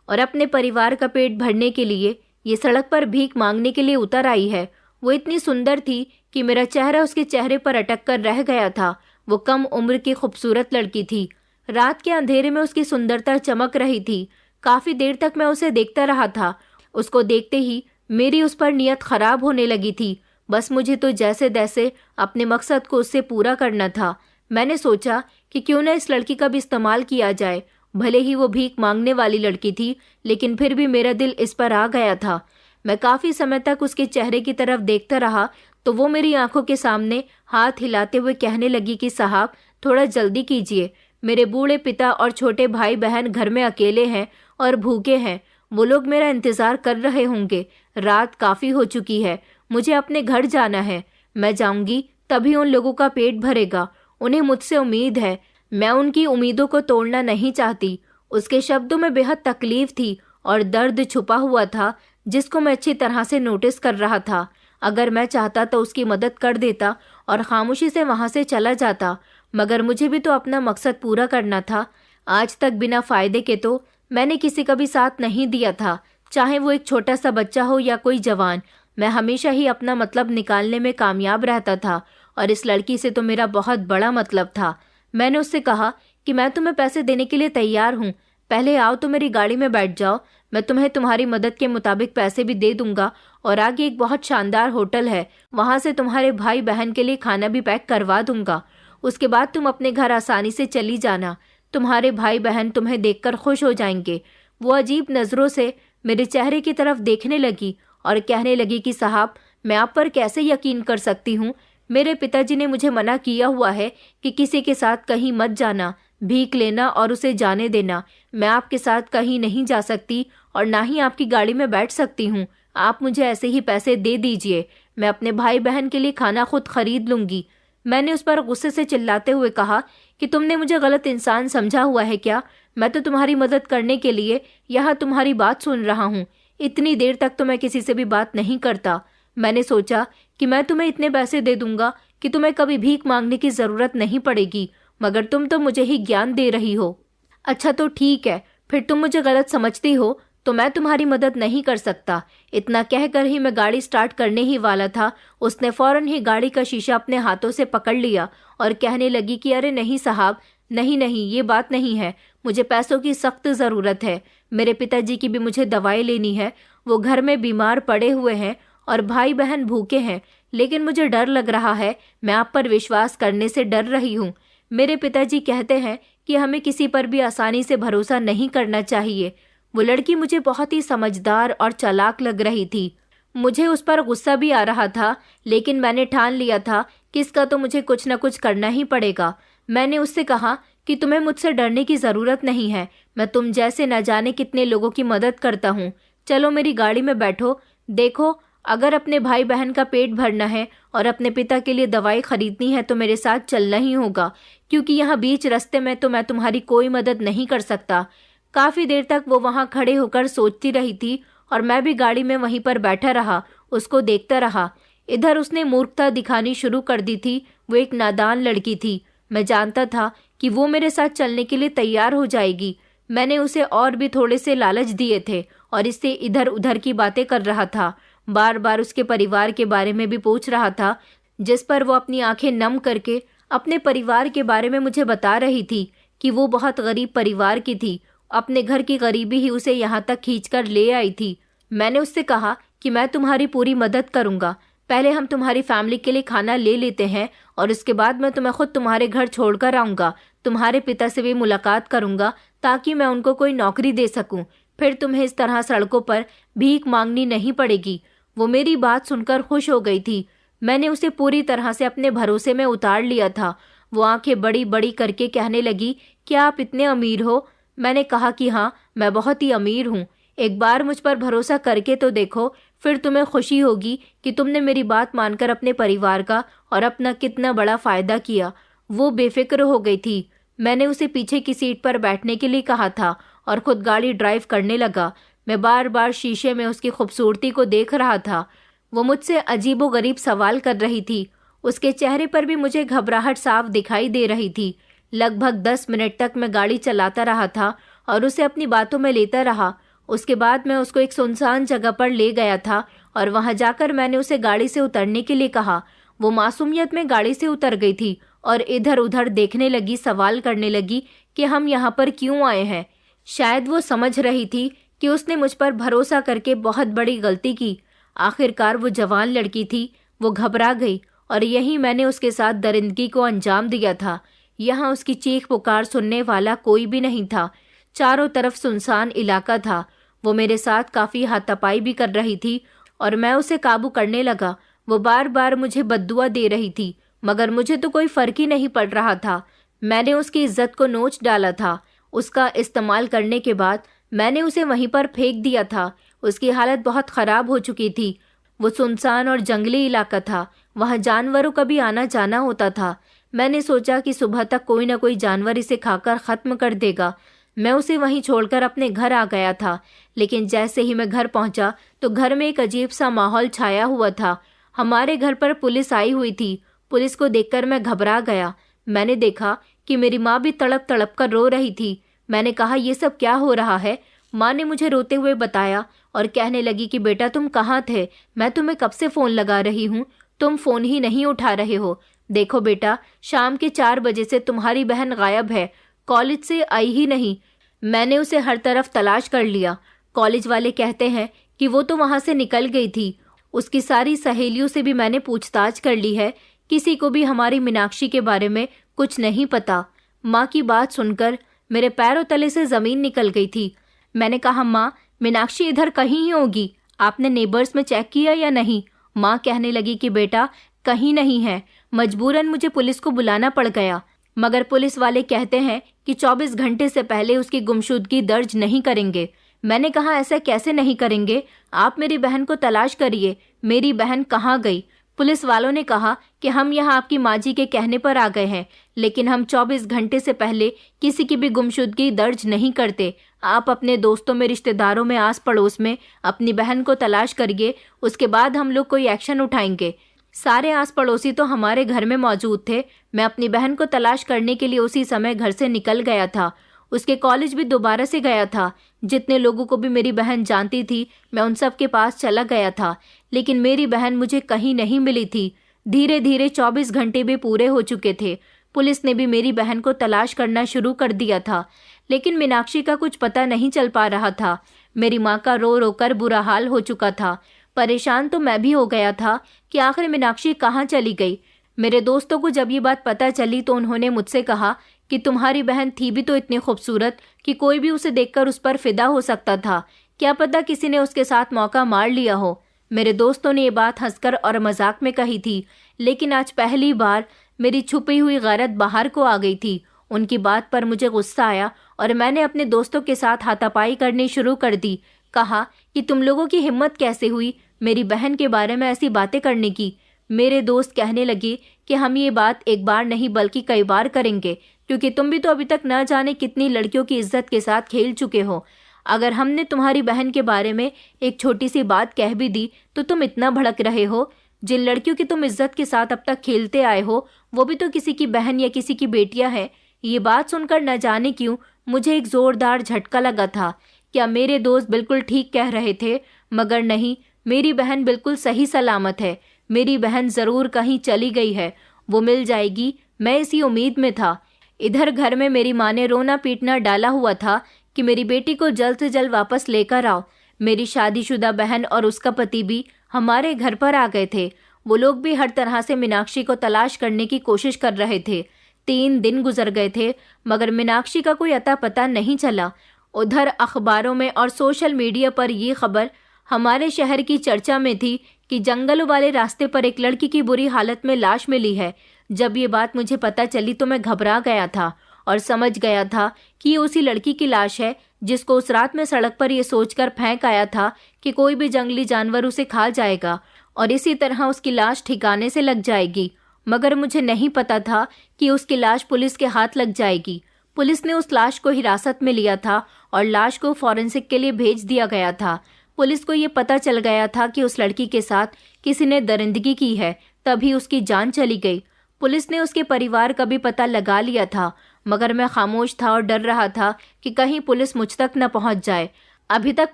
और अपने परिवार का पेट भरने के लिए ये सड़क पर भीख मांगने के लिए उतर आई है। वो इतनी सुंदर थी कि मेरा चेहरा उसके चेहरे पर अटक कर रह गया था। वो कम उम्र की खूबसूरत लड़की थी। रात के अंधेरे में उसकी सुंदरता चमक रही थी। काफी देर तक मैं उसे देखता रहा था। उसको देखते ही मेरी उस पर नियत खराब होने लगी थी। बस मुझे तो जैसे तैसे अपने मकसद को उससे पूरा करना था। मैंने सोचा कि क्यों न इस लड़की का भी इस्तेमाल किया जाए भले ही वो भीख मांगने वाली लड़की थी, लेकिन फिर भी मेरा दिल इस पर आ गया था। मैं काफ़ी समय तक उसके चेहरे की तरफ देखता रहा तो वो मेरी आंखों के सामने हाथ हिलाते हुए कहने लगी कि साहब, थोड़ा जल्दी कीजिए, मेरे बूढ़े पिता और छोटे भाई बहन घर में अकेले हैं और भूखे हैं। वो लोग मेरा इंतज़ार कर रहे होंगे। रात काफ़ी हो चुकी है, मुझे अपने घर जाना है। मैं जाऊंगी तभी उन लोगों का पेट भरेगा। उन्हें मुझसे उम्मीद है, मैं उनकी उम्मीदों को तोड़ना नहीं चाहती। उसके शब्दों में बेहद तकलीफ थी और दर्द छुपा हुआ था जिसको मैं अच्छी तरह से नोटिस कर रहा था। अगर मैं चाहता तो उसकी मदद कर देता और खामोशी से वहाँ से चला जाता, मगर मुझे भी तो अपना मकसद पूरा करना था। आज तक बिना फ़ायदे के तो मैंने किसी का भी साथ नहीं दिया था, चाहे वो एक छोटा सा बच्चा हो या कोई जवान। मैं हमेशा ही अपना मतलब निकालने में कामयाब रहता था और इस लड़की से तो मेरा बहुत बड़ा मतलब था। मैंने उससे कहा कि मैं तुम्हें पैसे देने के लिए तैयार हूँ, पहले आओ तो मेरी गाड़ी में बैठ जाओ, मैं तुम्हें तुम्हारी मदद के मुताबिक पैसे भी दे दूंगा और आगे एक बहुत शानदार होटल है, वहाँ से तुम्हारे भाई बहन के लिए खाना भी पैक करवा दूंगा। उसके बाद तुम अपने घर आसानी से चली जाना। तुम्हारे भाई बहन तुम्हें देखकर खुश हो जाएंगे। वो अजीब नज़रों से मेरे चेहरे की तरफ देखने लगी और कहने लगी कि साहब, मैं आप पर कैसे यकीन कर सकती हूँ। मेरे पिताजी ने मुझे मना किया हुआ है कि किसी के साथ कहीं मत जाना, भीख लेना और उसे जाने देना। मैं आपके साथ कहीं नहीं जा सकती और ना ही आपकी गाड़ी में बैठ सकती हूँ। आप मुझे ऐसे ही पैसे दे दीजिए, मैं अपने भाई बहन के लिए खाना खुद खरीद लूँगी। मैंने उस पर गुस्से से चिल्लाते हुए कहा कि तुमने मुझे गलत इंसान समझा हुआ है क्या? मैं तो तुम्हारी मदद करने के लिए यहाँ तुम्हारी बात सुन रहा हूँ। इतनी देर तक तो मैं किसी से भी बात नहीं करता। मैंने सोचा कि मैं तुम्हें इतने पैसे दे दूंगा कि तुम्हें कभी भीख मांगने की ज़रूरत नहीं पड़ेगी, मगर तुम तो मुझे ही ज्ञान दे रही हो। अच्छा तो ठीक है, फिर तुम मुझे गलत समझती हो तो मैं तुम्हारी मदद नहीं कर सकता। इतना कहकर ही मैं गाड़ी स्टार्ट करने ही वाला था, उसने फौरन ही गाड़ी का शीशा अपने हाथों से पकड़ लिया और कहने लगी कि अरे नहीं साहब, नहीं नहीं, ये बात नहीं है, मुझे पैसों की सख्त ज़रूरत है। मेरे पिताजी की भी मुझे दवाई लेनी है, वो घर में बीमार पड़े हुए हैं और भाई बहन भूखे हैं, लेकिन मुझे डर लग रहा है, मैं आप पर विश्वास करने से डर रही हूँ। मेरे पिताजी कहते हैं कि हमें किसी पर भी आसानी से भरोसा नहीं करना चाहिए। वो लड़की मुझे बहुत ही समझदार और चालाक लग रही थी। मुझे उस पर गुस्सा भी आ रहा था, लेकिन मैंने ठान लिया था कि इसका तो मुझे कुछ न कुछ करना ही पड़ेगा। मैंने उससे कहा कि तुम्हें मुझसे डरने की ज़रूरत नहीं है, मैं तुम जैसे न जाने कितने लोगों की मदद करता हूँ। चलो मेरी गाड़ी में बैठो। देखो, अगर अपने भाई बहन का पेट भरना है और अपने पिता के लिए दवाई खरीदनी है तो मेरे साथ चलना ही होगा, क्योंकि यहाँ बीच रास्ते में तो मैं तुम्हारी कोई मदद नहीं कर सकता। काफ़ी देर तक वो वहाँ खड़े होकर सोचती रही थी और मैं भी गाड़ी में वहीं पर बैठा रहा, उसको देखता रहा। इधर उसने मूर्खता दिखानी शुरू कर दी थी। वो एक नादान लड़की थी। मैं जानता था कि वो मेरे साथ चलने के लिए तैयार हो जाएगी। मैंने उसे और भी थोड़े से लालच दिए थे और इससे इधर उधर की बातें कर रहा था। बार बार उसके परिवार के बारे में भी पूछ रहा था, जिस पर वो अपनी आंखें नम करके अपने परिवार के बारे में मुझे बता रही थी कि वो बहुत गरीब परिवार की थी। अपने घर की गरीबी ही उसे यहाँ तक खींचकर ले आई थी। मैंने उससे कहा कि मैं तुम्हारी पूरी मदद करूँगा, पहले हम तुम्हारी फैमिली के लिए खाना ले लेते हैं और उसके बाद मैं तुम्हें खुद तुम्हारे घर छोड़कर आऊँगा। तुम्हारे पिता से भी मुलाकात करूँगा ताकि मैं उनको कोई नौकरी दे सकूँ, फिर तुम्हें इस तरह सड़कों पर भीख मांगनी नहीं पड़ेगी। वो मेरी बात सुनकर खुश हो गई थी। मैंने उसे पूरी तरह से अपने भरोसे में उतार लिया था। वो आंखें बड़ी बड़ी करके कहने लगी, क्या आप इतने अमीर हो? मैंने कहा कि हाँ, मैं बहुत ही अमीर हूँ। एक बार मुझ पर भरोसा करके तो देखो, फिर तुम्हें खुशी होगी कि तुमने मेरी बात मानकर अपने परिवार का और अपना कितना बड़ा फ़ायदा किया। वो बेफिक्र हो गई थी। मैंने उसे पीछे की सीट पर बैठने के लिए कहा था और खुद गाड़ी ड्राइव करने लगा। मैं बार बार शीशे में उसकी खूबसूरती को देख रहा था। वो मुझसे अजीबोगरीब सवाल कर रही थी। उसके चेहरे पर भी मुझे घबराहट साफ दिखाई दे रही थी। लगभग 10 मिनट तक मैं गाड़ी चलाता रहा था और उसे अपनी बातों में लेता रहा। उसके बाद मैं उसको एक सुनसान जगह पर ले गया था और वहां जाकर मैंने उसे गाड़ी से उतरने के लिए कहा। वो मासूमियत में गाड़ी से उतर गई थी और इधर उधर देखने लगी, सवाल करने लगी कि हम यहाँ पर क्यों आए हैं। शायद वो समझ रही थी कि उसने मुझ पर भरोसा करके बहुत बड़ी गलती की। आखिरकार वो जवान लड़की थी, वो घबरा गई और यही मैंने उसके साथ दरिंदगी को अंजाम दिया था। यहाँ उसकी चीख पुकार सुनने वाला कोई भी नहीं था। चारों तरफ सुनसान इलाका था। वो मेरे साथ काफ़ी हाथापाई भी कर रही थी और मैं उसे काबू करने लगा। वो बार बार मुझे बद्दुआ दे रही थी, मगर मुझे तो कोई फ़र्क ही नहीं पड़ रहा था। मैंने उसकी इज्जत को नोच डाला था। उसका इस्तेमाल करने के बाद मैंने उसे वहीं पर फेंक दिया था। उसकी हालत बहुत ख़राब हो चुकी थी। वो सुनसान और जंगली इलाका था, वहाँ जानवरों का भी आना जाना होता था। मैंने सोचा कि सुबह तक कोई ना कोई जानवर इसे खाकर ख़त्म कर देगा। मैं उसे वहीं छोड़कर अपने घर आ गया था, लेकिन जैसे ही मैं घर पहुंचा तो घर में एक अजीब सा माहौल छाया हुआ था। हमारे घर पर पुलिस आई हुई थी। पुलिस को देखकर मैं घबरा गया। मैंने देखा कि मेरी माँ भी तड़प तड़प कर रो रही थी। मैंने कहा, ये सब क्या हो रहा है? माँ ने मुझे रोते हुए बताया और कहने लगी कि बेटा तुम कहाँ थे? मैं तुम्हें कब से फ़ोन लगा रही हूँ, तुम फ़ोन ही नहीं उठा रहे हो। देखो बेटा, शाम के 4 बजे से तुम्हारी बहन गायब है, कॉलेज से आई ही नहीं। मैंने उसे हर तरफ तलाश कर लिया। कॉलेज वाले कहते हैं कि वो तो वहाँ से निकल गई थी। उसकी सारी सहेलियों से भी मैंने पूछताछ कर ली है, किसी को भी हमारी मीनाक्षी के बारे में कुछ नहीं पता। माँ की बात सुनकर मेरे पैरों तले से ज़मीन निकल गई थी। मैंने कहा, माँ मीनाक्षी इधर कहीं ही होगी, आपने नेबर्स में चेक किया या नहीं? माँ कहने लगी कि बेटा कहीं नहीं है। मजबूरन मुझे पुलिस को बुलाना पड़ गया, मगर पुलिस वाले कहते हैं कि 24 घंटे से पहले उसकी गुमशुदगी दर्ज नहीं करेंगे। मैंने कहा, ऐसा कैसे नहीं करेंगे? आप मेरी बहन को तलाश करिए, मेरी बहन कहाँ गई? पुलिस वालों ने कहा कि हम यहाँ आपकी माँ जी के कहने पर आ गए हैं, लेकिन हम 24 घंटे से पहले किसी की भी गुमशुदगी दर्ज नहीं करते। आप अपने दोस्तों में, रिश्तेदारों में, आस पड़ोस में अपनी बहन को तलाश करिए, उसके बाद हम लोग कोई एक्शन उठाएंगे। सारे आस पड़ोसी तो हमारे घर में मौजूद थे। मैं अपनी बहन को तलाश करने के लिए उसी समय घर से निकल गया था। उसके कॉलेज भी दोबारा से गया था। जितने लोगों को भी मेरी बहन जानती थी, मैं उन सब के पास चला गया था, लेकिन मेरी बहन मुझे कहीं नहीं मिली थी। धीरे धीरे 24 घंटे भी पूरे हो चुके थे। पुलिस ने भी मेरी बहन को तलाश करना शुरू कर दिया था, लेकिन मीनाक्षी का कुछ पता नहीं चल पा रहा था। मेरी माँ का रो रो कर बुरा हाल हो चुका था। परेशान तो मैं भी हो गया था कि आखिर मीनाक्षी कहाँ चली गई। मेरे दोस्तों को जब ये बात पता चली तो उन्होंने मुझसे कहा कि तुम्हारी बहन थी भी तो इतनी खूबसूरत कि कोई भी उसे देखकर उस पर फिदा हो सकता था। क्या पता किसी ने उसके साथ मौका मार लिया हो। मेरे दोस्तों ने ये बात हंसकर और मजाक में कही थी, लेकिन आज पहली बार मेरी छुपी हुई गैरत बाहर को आ गई थी। उनकी बात पर मुझे गुस्सा आया और मैंने अपने दोस्तों के साथ हाथापाई करनी शुरू कर दी। कहा कि तुम लोगों की हिम्मत कैसे हुई मेरी बहन के बारे में ऐसी बातें करने की। मेरे दोस्त कहने लगे कि हम ये बात एक बार नहीं बल्कि कई बार करेंगे, क्योंकि तुम भी तो अभी तक न जाने कितनी लड़कियों की इज्जत के साथ खेल चुके हो। अगर हमने तुम्हारी बहन के बारे में एक छोटी सी बात कह भी दी तो तुम इतना भड़क रहे हो। जिन लड़कियों की तुम इज्जत के साथ अब तक खेलते आए हो, वो भी तो किसी की बहन या किसी की बेटियां हैं। ये बात सुनकर न जाने क्यों मुझे एक जोरदार झटका लगा था। क्या मेरे दोस्त बिल्कुल ठीक कह रहे थे? मगर नहीं, मेरी बहन बिल्कुल सही सलामत है। मेरी बहन ज़रूर कहीं चली गई है, वो मिल जाएगी, मैं इसी उम्मीद में था। इधर घर में मेरी माँ ने रोना पीटना डाला हुआ था कि मेरी बेटी को जल्द से जल्द वापस लेकर आओ। मेरी शादीशुदा बहन और उसका पति भी हमारे घर पर आ गए थे। वो लोग भी हर तरह से मीनाक्षी को तलाश करने की कोशिश कर रहे थे। 3 दिन गुजर गए थे, मगर मीनाक्षी का कोई अता पता नहीं चला। उधर अखबारों में और सोशल मीडिया पर ये खबर हमारे शहर की चर्चा में थी कि जंगलों वाले रास्ते पर एक लड़की की बुरी हालत में लाश मिली है। जब ये बात मुझे पता चली तो मैं घबरा गया था और समझ गया था कि ये उसी लड़की की लाश है जिसको उस रात में सड़क पर ये सोचकर फेंक आया था कि कोई भी जंगली जानवर उसे खा जाएगा और इसी तरह उसकी लाश ठिकाने से लग जाएगी। मगर मुझे नहीं पता था कि उसकी लाश पुलिस के हाथ लग जाएगी। पुलिस ने उस लाश को हिरासत में लिया था और लाश को फॉरेंसिक के लिए भेज दिया गया था। पुलिस को ये पता चल गया था कि उस लड़की के साथ किसी ने दरिंदगी की है, तभी उसकी जान चली गई। पुलिस ने उसके परिवार का भी पता लगा लिया था, मगर मैं खामोश था और डर रहा था कि कहीं पुलिस मुझ तक न पहुंच जाए। अभी तक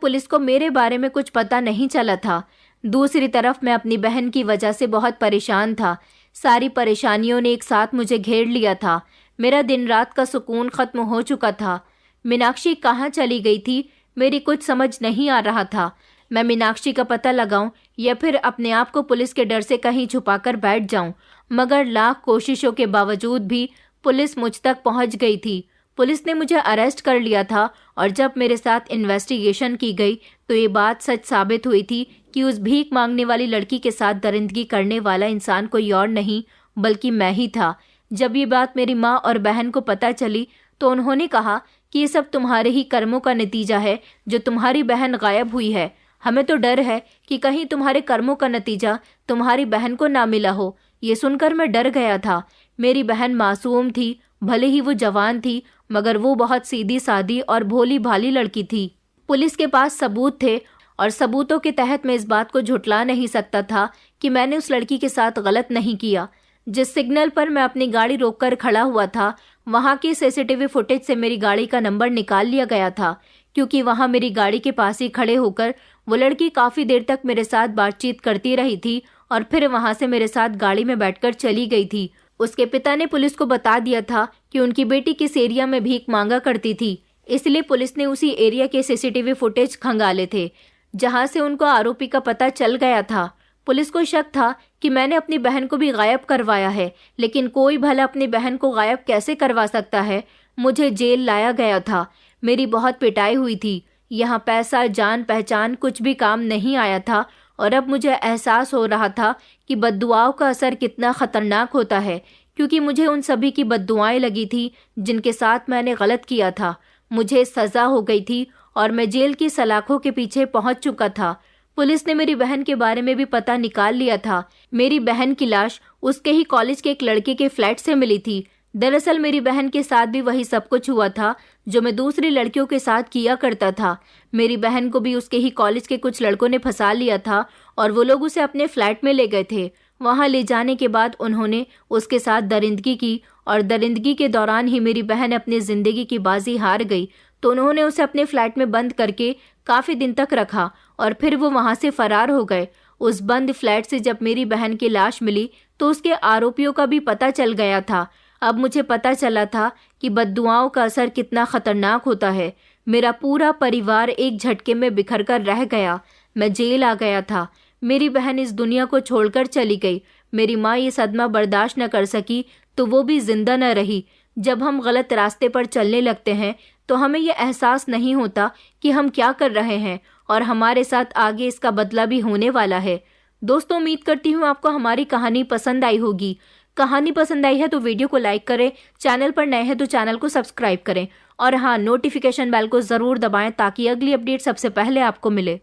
पुलिस को मेरे बारे में कुछ पता नहीं चला था। दूसरी तरफ मैं अपनी बहन की वजह से बहुत परेशान था। सारी परेशानियों ने एक साथ मुझे घेर लिया था। मेरा दिन रात का सुकून खत्म हो चुका था। मीनाक्षी कहाँ चली गई थी, मेरी कुछ समझ नहीं आ रहा था। मैं मीनाक्षी का पता लगाऊं या फिर अपने आप को पुलिस के डर से कहीं छुपाकर बैठ जाऊं, मगर लाख कोशिशों के बावजूद भी पुलिस मुझ तक पहुंच गई थी। पुलिस ने मुझे अरेस्ट कर लिया था और जब मेरे साथ इन्वेस्टिगेशन की गई तो ये बात सच साबित हुई थी कि उस भीख मांगने वाली लड़की के साथ दरिंदगी करने वाला इंसान कोई और नहीं बल्कि मैं ही था। जब ये बात मेरी माँ और बहन को पता चली तो उन्होंने कहा कि ये सब तुम्हारे ही कर्मों का नतीजा है जो तुम्हारी बहन गायब हुई है। हमें तो डर है कि कहीं तुम्हारे कर्मों का नतीजा तुम्हारी बहन को ना मिला हो। ये सुनकर मैं डर गया था। मेरी बहन मासूम थी, भले ही वो जवान थी मगर वो बहुत सीधी सादी और भोली भाली लड़की थी। पुलिस के पास सबूत थे और सबूतों के तहत मैं इस बात को झुठला नहीं सकता था कि मैंने उस लड़की के साथ गलत नहीं किया। जिस सिग्नल पर मैं अपनी गाड़ी रोककर खड़ा हुआ था वहां की सीसीटीवी फुटेज से मेरी गाड़ी का नंबर निकाल लिया गया था, क्योंकि वहां मेरी गाड़ी के पास ही खड़े होकर वो लड़की काफी देर तक मेरे साथ बातचीत करती रही थी और फिर वहां से मेरे साथ गाड़ी में बैठकर चली गई थी। उसके पिता ने पुलिस को बता दिया था कि उनकी बेटी किस एरिया में भीख मांगा करती थी, इसलिए पुलिस ने उसी एरिया के सीसीटीवी फुटेज खंगाले थे जहां से उनको आरोपी का पता चल गया था। पुलिस को शक था कि मैंने अपनी बहन को भी गायब करवाया है, लेकिन कोई भला अपनी बहन को गायब कैसे करवा सकता है। मुझे जेल लाया गया था। मेरी बहुत पिटाई हुई थी। यहाँ पैसा, जान पहचान कुछ भी काम नहीं आया था और अब मुझे एहसास हो रहा था कि बद्दुआओं का असर कितना खतरनाक होता है, क्योंकि मुझे उन सभी की बद्दुआएं लगी थी जिनके साथ मैंने गलत किया था। मुझे सजा हो गई थी और मैं जेल की सलाखों के पीछे पहुंच चुका था। पुलिस ने मेरी बहन के बारे में भी पता निकाल लिया था। मेरी बहन की लाश उसके ही कॉलेज के एक लड़के के फ्लैट से मिली थी। दरअसल मेरी बहन के साथ भी वही सब कुछ हुआ था जो मैं दूसरी लड़कियों के साथ किया करता था। मेरी बहन को भी उसके ही कॉलेज के कुछ लड़कों ने फंसा लिया था और वो लोग उसे अपने फ्लैट में ले गए थे। वहां ले जाने के बाद उन्होंने उसके साथ दरिंदगी की और दरिंदगी के दौरान ही मेरी बहन अपनी जिंदगी की बाजी हार गई, तो उन्होंने उसे अपने फ्लैट में बंद करके काफी दिन तक रखा और फिर वो वहां से फरार हो गए। उस बंद फ्लैट से जब मेरी बहन की लाश मिली तो उसके आरोपियों का भी पता चल गया था। अब मुझे पता चला था कि बद्दुआओं का असर कितना खतरनाक होता है। मेरा पूरा परिवार एक झटके में बिखर कर रह गया। मैं जेल आ गया था। मेरी बहन इस दुनिया को छोड़कर चली गई। मेरी माँ ये सदमा बर्दाश्त न कर सकी तो वो भी जिंदा न रही। जब हम गलत रास्ते पर चलने लगते हैं तो हमें ये एहसास नहीं होता कि हम क्या कर रहे हैं और हमारे साथ आगे इसका बदला भी होने वाला है। दोस्तों, उम्मीद करती हूँ आपको हमारी कहानी पसंद आई होगी। कहानी पसंद आई है तो वीडियो को लाइक करें, चैनल पर नए हैं तो चैनल को सब्सक्राइब करें और हाँ, नोटिफिकेशन बेल को ज़रूर दबाएं ताकि अगली अपडेट सबसे पहले आपको मिले।